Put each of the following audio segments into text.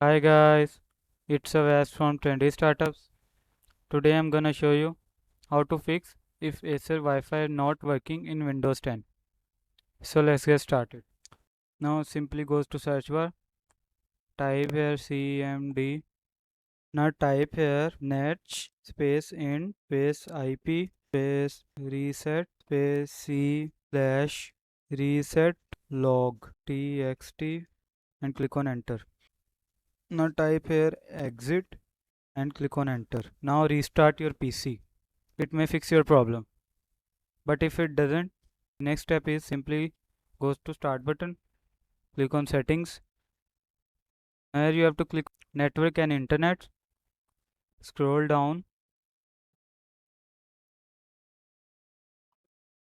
Hi guys, it's Avas from Trendy Startups. Today I'm gonna show you how to fix if Acer Wi-Fi not working in Windows 10. So let's get started. Now simply goes to search bar, type here CMD. Now type here net space int space IP space reset space C slash reset log txt and click on enter. Now type here exit and click on enter. Now restart your PC. It may fix your problem. But if it doesn't, next step is simply goes to start button, click on settings. Here you have to click network and internet, scroll down,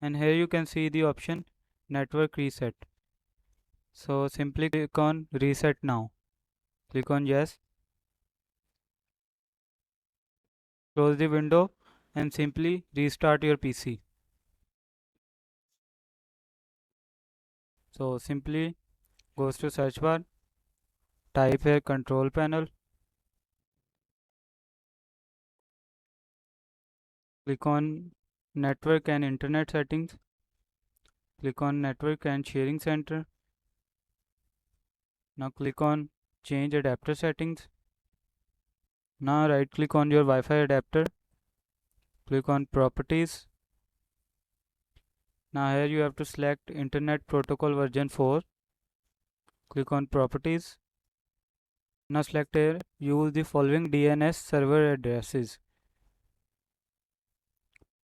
and here you can see the option network reset. So simply click on reset now. Click on yes, close the window and simply restart your PC. So simply goes to search bar, type here control panel, click on network and internet settings, click on network and sharing center. Now click on change adapter settings. Now right click on your Wi-Fi adapter, click on properties. Now here you have to select internet protocol version 4, click on properties. Now select here use the following DNS server addresses.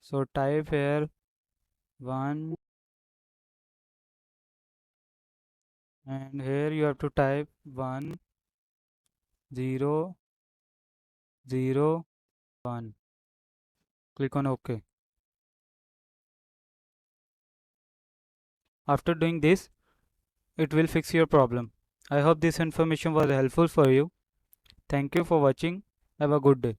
So type here 1 and here you have to type 1 0 0 1. Click on OK. After doing this, it will fix your problem. I hope this information was helpful for you. Thank you for watching. Have a good day.